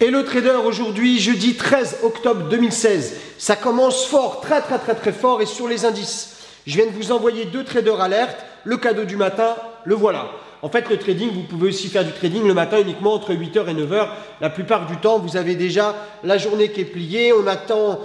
Hello trader, aujourd'hui jeudi 13 octobre 2016, ça commence fort, très fort et sur les indices. Je viens de vous envoyer deux traders alertes, le cadeau du matin, le voilà. En fait le trading, vous pouvez aussi faire du trading le matin uniquement entre 8h et 9h. La plupart du temps, vous avez déjà la journée qui est pliée, on attend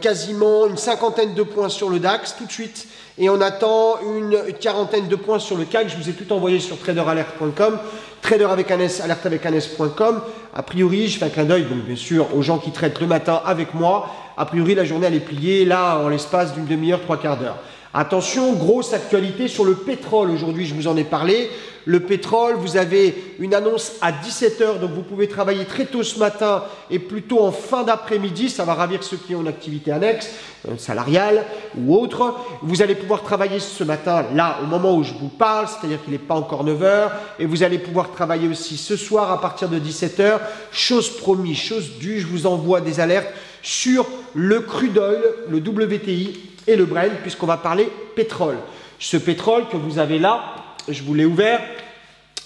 quasiment une cinquantaine de points sur le DAX tout de suite. Et on attend une quarantaine de points sur le CAC. Je vous ai tout envoyé sur traderalert.com, trader avec un S, alerte avec un S.com. A priori, je fais un clin d'œil, donc bien sûr, aux gens qui traitent le matin avec moi. A priori, la journée, elle est pliée là en l'espace d'une demi-heure, trois quarts d'heure. Attention, grosse actualité sur le pétrole. Aujourd'hui, je vous en ai parlé. Le pétrole, vous avez une annonce à 17h, donc vous pouvez travailler très tôt ce matin et plutôt en fin d'après-midi. Ça va ravir ceux qui ont une activité annexe, salariale ou autre. Vous allez pouvoir travailler ce matin, là, au moment où je vous parle, c'est-à-dire qu'il n'est pas encore 9h. Et vous allez pouvoir travailler aussi ce soir à partir de 17h. Chose promis, chose due, je vous envoie des alertes sur le crude oil, le WTI et le Brent, puisqu'on va parler pétrole. Ce pétrole que vous avez là, je vous l'ai ouvert,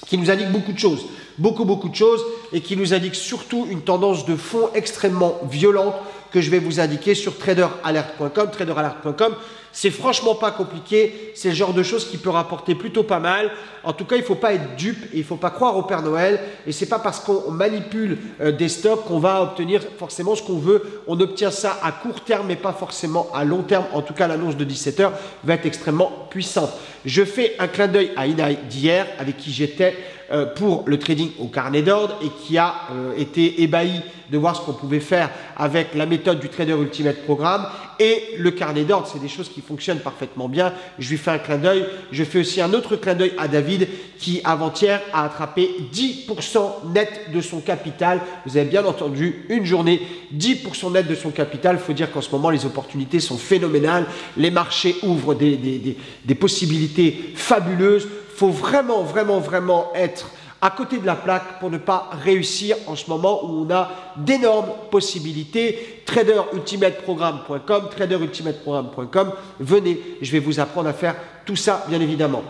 qui nous indique beaucoup de choses, beaucoup de choses, et qui nous indique surtout une tendance de fond extrêmement violente que je vais vous indiquer sur traderalert.com. Traderalert.com, c'est franchement pas compliqué, c'est le genre de choses qui peut rapporter plutôt pas mal. En tout cas, il ne faut pas être dupe et il ne faut pas croire au Père Noël. Et c'est pas parce qu'on manipule des stocks qu'on va obtenir forcément ce qu'on veut. On obtient ça à court terme, mais pas forcément à long terme. En tout cas, l'annonce de 17h va être extrêmement puissante. Je fais un clin d'œil à Inai d'hier, avec qui j'étais pour le trading au carnet d'ordre et qui a été ébahi de voir ce qu'on pouvait faire avec la méthode du Trader Ultimate Programme et le carnet d'ordre. C'est des choses qui fonctionnent parfaitement bien. Je lui fais un clin d'œil. Je fais aussi un autre clin d'œil à David qui, avant-hier, a attrapé 10% net de son capital. Vous avez bien entendu, une journée, 10% net de son capital. Il faut dire qu'en ce moment, les opportunités sont phénoménales. Les marchés ouvrent des possibilités fabuleuses. Il faut vraiment être à côté de la plaque pour ne pas réussir en ce moment où on a d'énormes possibilités. Traderultimateprogramme.com, traderultimateprogramme.com. Venez, je vais vous apprendre à faire tout ça, bien évidemment.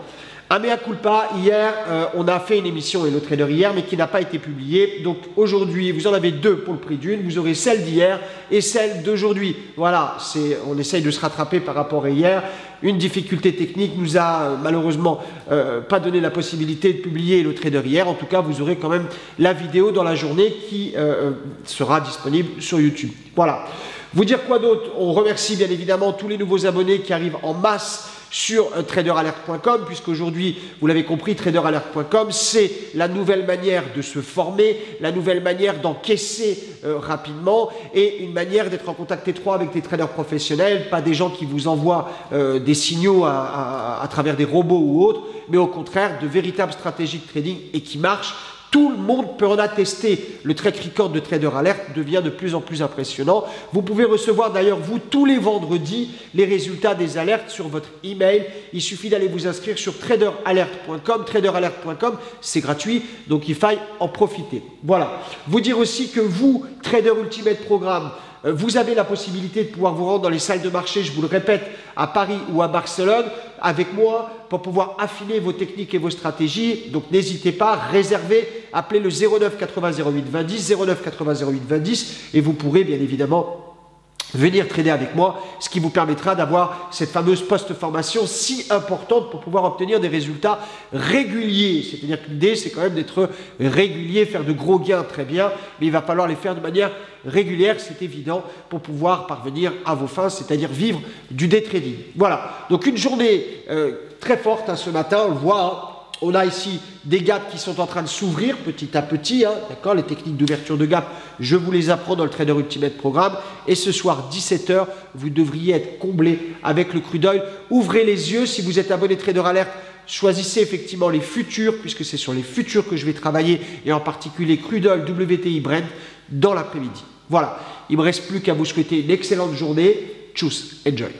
Un mea culpa, hier, on a fait une émission Hello Trader hier, mais qui n'a pas été publiée. Donc aujourd'hui, vous en avez deux pour le prix d'une. Vous aurez celle d'hier et celle d'aujourd'hui. Voilà, on essaye de se rattraper par rapport à hier. Une difficulté technique nous a malheureusement pas donné la possibilité de publier Hello Trader hier. En tout cas, vous aurez quand même la vidéo dans la journée qui sera disponible sur YouTube. Voilà. Vous dire quoi d'autre? On remercie bien évidemment tous les nouveaux abonnés qui arrivent en masse sur traderalert.com, puisqu'aujourd'hui, vous l'avez compris, traderalert.com, c'est la nouvelle manière de se former, la nouvelle manière d'encaisser rapidement et une manière d'être en contact étroit avec des traders professionnels, pas des gens qui vous envoient des signaux à travers des robots ou autres, mais au contraire, de véritables stratégies de trading et qui marchent. Tout le monde peut en attester. Le track record de Trader Alert devient de plus en plus impressionnant. Vous pouvez recevoir d'ailleurs, vous, tous les vendredis, les résultats des alertes sur votre email. Il suffit d'aller vous inscrire sur traderalert.com. Traderalert.com, c'est gratuit, donc il faille en profiter. Voilà. Vous dire aussi que vous, Trader Ultimate Programme, vous avez la possibilité de pouvoir vous rendre dans les salles de marché, je vous le répète, à Paris ou à Barcelone, avec moi, pour pouvoir affiner vos techniques et vos stratégies. Donc n'hésitez pas, réservez, appelez le 09 80 08 20 10, 09 80 08 20 10, et vous pourrez bien évidemment venir trader avec moi, ce qui vous permettra d'avoir cette fameuse post-formation si importante pour pouvoir obtenir des résultats réguliers. C'est-à-dire que l'idée, c'est quand même d'être régulier, faire de gros gains, très bien, mais il va falloir les faire de manière régulière, c'est évident, pour pouvoir parvenir à vos fins, c'est-à-dire vivre du day trading. Voilà, donc une journée très forte ce matin, on le voit, hein. On a ici des gaps qui sont en train de s'ouvrir petit à petit, hein, d'accord. Les techniques d'ouverture de gap, je vous les apprends dans le Trader Ultimate Programme. Et ce soir, 17h, vous devriez être comblé avec le crude oil. Ouvrez les yeux si vous êtes abonné Trader Alert. Choisissez effectivement les futurs, puisque c'est sur les futurs que je vais travailler, et en particulier crude oil, WTI, Brent, dans l'après-midi. Voilà, il ne me reste plus qu'à vous souhaiter une excellente journée. Tchuss, enjoy.